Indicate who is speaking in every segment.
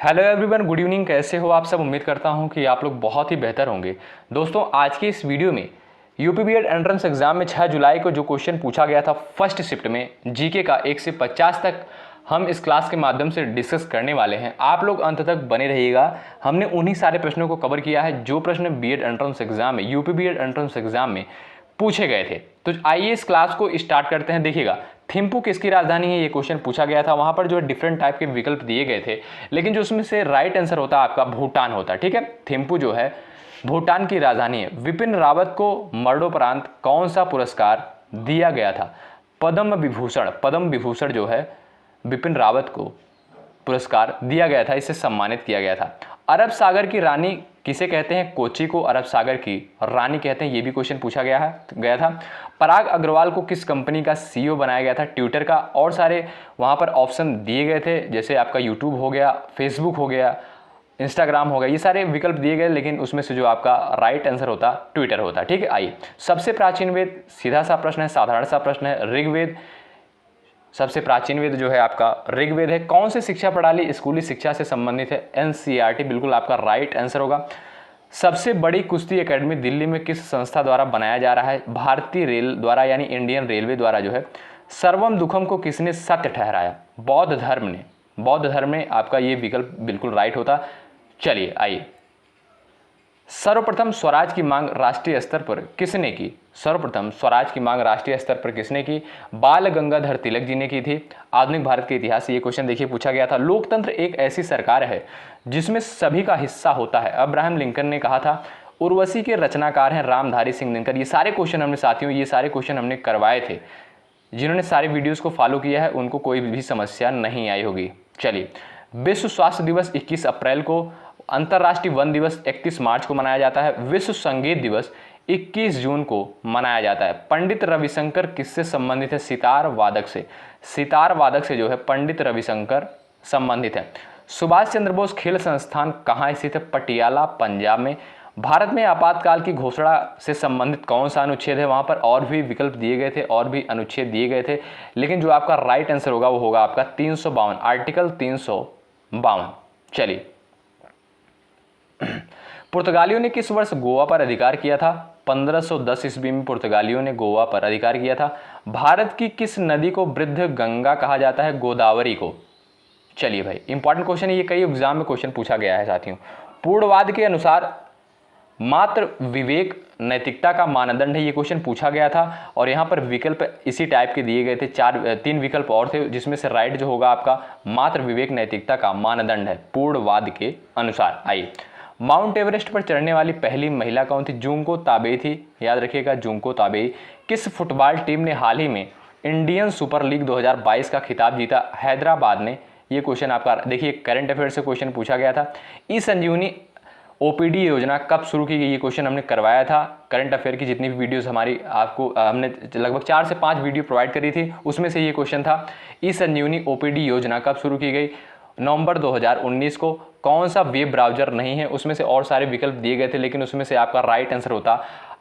Speaker 1: Hello everyone, good evening. कैसे हो आप सब? उम्मीद करता हूं कि आप लोग बहुत ही बेहतर होंगे। दोस्तों, आज की इस वीडियो में यूपी बीएड एंट्रेंस एग्जाम में 6 जुलाई को जो क्वेश्चन पूछा गया था फर्स्ट शिफ्ट में जीके का 1 से 50 तक हम इस क्लास के माध्यम से डिस्कस करने वाले हैं। आप लोग अंत तक बने रहिएगा। हमने उन्हीं सारे प्रश्नों को कवर किया है जो प्रश्न बीएड एंट्रेंस एग्जाम में, यूपी बीएड एंट्रेंस एग्जाम में पूछे गए थे। तो आइए इस क्लास को स्टार्ट करते हैं। देखिएगा, थिम्पू किसकी राजधानी है, ये क्वेश्चन पूछा गया था। वहां पर जो डिफरेंट टाइप के विकल्प दिए गए थे, लेकिन जो उसमें से राइट आंसर होता है आपका भूटान होता है। ठीक है, थिम्पू जो है भूटान की राजधानी है। विपिन रावत को मरणोपरांत कौन सा पुरस्कार दिया गया था? पद्म विभूषण। पद्म विभूषण जो है विपिन रावत को पुरस्कार दिया गया था, इसे सम्मानित किया गया था। अरब सागर की रानी किसे कहते हैं? कोची को अरब सागर की रानी कहते हैं। ये भी क्वेश्चन पूछा गया था। पराग अग्रवाल को किस कंपनी का सीईओ बनाया गया था? ट्विटर का। और सारे वहाँ पर ऑप्शन दिए गए थे, जैसे आपका यूट्यूब हो गया, फेसबुक हो गया, इंस्टाग्राम हो गया, ये सारे विकल्प दिए गए, लेकिन उसमें से जो आपका राइट आंसर होता ट्विटर होता। ठीक है, आइए सबसे प्राचीन वेद, सीधा सा प्रश्न है, साधारण सा प्रश्न है। ऋग्वेद, सबसे प्राचीन वेद जो है आपका ऋग्वेद है। कौन सी शिक्षा प्रणाली स्कूली शिक्षा से संबंधित है? एनसीईआरटी, बिल्कुल आपका राइट आंसर होगा। सबसे बड़ी कुश्ती एकेडमी दिल्ली में किस संस्था द्वारा बनाया जा रहा है? भारतीय रेल द्वारा, यानी इंडियन रेलवे द्वारा जो है। सर्वम दुखम को किसने सत्य ठहराया? बौद्ध धर्म ने। बौद्ध धर्म में आपका ये विकल्प बिल्कुल राइट होता। चलिए आइए, सर्वप्रथम स्वराज की मांग राष्ट्रीय स्तर पर किसने की? सर्वप्रथम स्वराज की मांग राष्ट्रीय स्तर पर किसने की? बाल गंगाधर तिलक जी ने की थी। आधुनिक भारत के इतिहास से ये क्वेश्चन देखिए पूछा गया था। लोकतंत्र एक ऐसी सरकार है जिसमें सभी का हिस्सा होता है, अब्राहम लिंकन ने कहा था। उर्वशी के रचनाकार हैं रामधारी सिंह दिनकर। ये सारे क्वेश्चन हमने साथियों, ये सारे क्वेश्चन हमने करवाए थे। जिन्होंने सारे वीडियोस को फॉलो किया है उनको कोई भी समस्या नहीं आई होगी। चलिए, विश्व स्वास्थ्य दिवस 21 अप्रैल को, अंतर्राष्ट्रीय वन दिवस 31 मार्च को मनाया जाता है। विश्व संगीत दिवस 21 जून को मनाया जाता है। पंडित रविशंकर किससे संबंधित है? सितार वादक से। सितार वादक से जो है पंडित रविशंकर संबंधित है। सुभाष चंद्र बोस खेल संस्थान कहाँ स्थित है? पटियाला, पंजाब में। भारत में आपातकाल की घोषणा से संबंधित कौन सा अनुच्छेद है? वहां पर और भी विकल्प दिए गए थे, और भी अनुच्छेद दिए गए थे, लेकिन जो आपका राइट आंसर होगा वो होगा आपका 352, आर्टिकल 352। चलिए, पुर्तगालियों ने किस वर्ष गोवा पर अधिकार किया था? 1510 ईस्वी में पुर्तगालियों ने गोवा पर अधिकार किया था। भारत की किस नदी को वृद्ध गंगा कहा जाता है? गोदावरी को। चलिए भाई, इंपॉर्टेंट क्वेश्चन है, ये कई एग्जाम में क्वेश्चन पूछा गया है साथियों। पूर्णवाद के अनुसार मात्र विवेक नैतिकता का मानदंड है, ये क्वेश्चन पूछा गया था। और यहाँ पर विकल्प इसी टाइप के दिए गए थे, 3 विकल्प और थे, जिसमें से राइट जो होगा आपका मात्र विवेक नैतिकता का मानदंड है पूर्णवाद के अनुसार। आइए, माउंट एवरेस्ट पर चढ़ने वाली पहली महिला कौन थी? जुंको ताबेई थी, याद रखिएगा, जुंको ताबेई। किस फुटबॉल टीम ने हाल ही में इंडियन सुपर लीग 2022 का खिताब जीता? हैदराबाद ने। ये क्वेश्चन आपका देखिए करंट अफेयर से क्वेश्चन पूछा गया था। ई संजीवनी ओपीडी योजना कब शुरू की गई? ये क्वेश्चन हमने करवाया था। करंट अफेयर की जितनी भी वीडियोस हमारी आपको हमने लगभग 4 से 5 वीडियो प्रोवाइड करी थी, उसमें से ये क्वेश्चन था। ई संजीवनी ओपीडी योजना कब शुरू की गई? नवंबर 2019 को। कौन सा वेब ब्राउजर नहीं है? उसमें से और सारे विकल्प दिए गए थे, लेकिन उसमें से आपका राइट आंसर होता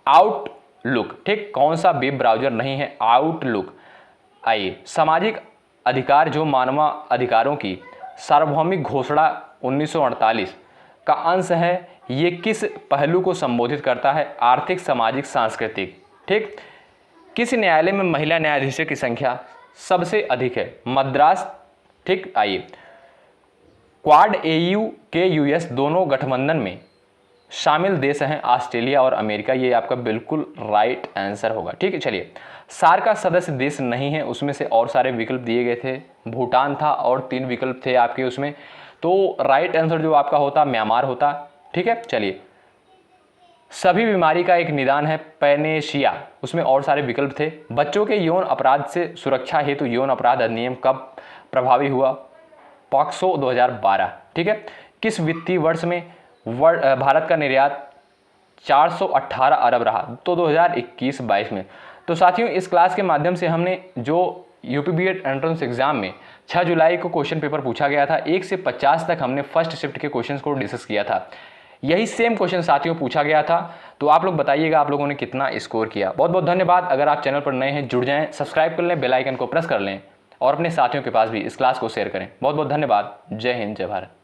Speaker 1: आउटलुक। ठीक, कौन सा वेब ब्राउजर नहीं है? आउटलुक। आइए, सामाजिक अधिकार जो मानव अधिकारों की सार्वभौमिक घोषणा 1948 का अंश है, ये किस पहलू को संबोधित करता है? आर्थिक, सामाजिक, सांस्कृतिक। ठीक, किस न्यायालय में महिला न्यायाधीशों की संख्या सबसे अधिक है? मद्रास। ठीक, आइए, क्वाड एयू के यूएस दोनों गठबंधन में शामिल देश हैं ऑस्ट्रेलिया और अमेरिका। ये आपका बिल्कुल राइट आंसर होगा। ठीक है, चलिए, सार्क का सदस्य देश नहीं है, उसमें से और सारे विकल्प दिए गए थे। भूटान था और 3 विकल्प थे आपके उसमें, तो राइट आंसर जो आपका होता म्यांमार होता। ठीक है, चलिए, सभी बीमारी का एक निदान है पैनेशिया, उसमें और सारे विकल्प थे। बच्चों के यौन अपराध से सुरक्षा हेतु यौन अपराध अधिनियम कब प्रभावी हुआ? पॉक्सो 2012। ठीक है, किस वित्तीय वर्ष में भारत का निर्यात 418 अरब रहा? तो 2021-22 में। तो साथियों, इस क्लास के माध्यम से हमने जो यूपी बीएड एंट्रेंस एग्जाम में 6 जुलाई को क्वेश्चन पेपर पूछा गया था, 1 से 50 तक हमने फर्स्ट शिफ्ट के क्वेश्चंस को डिस्कस किया था। यही सेम क्वेश्चन साथियों पूछा गया था। तो आप लोग बताइएगा आप लोगों ने कितना स्कोर किया। बहुत बहुत धन्यवाद। अगर आप चैनल पर नए हैं, जुड़ जाएं, सब्सक्राइब कर लें, बेल आइकन को प्रेस कर लें और अपने साथियों के पास भी इस क्लास को शेयर करें। बहुत बहुत धन्यवाद। जय हिंद, जय भारत।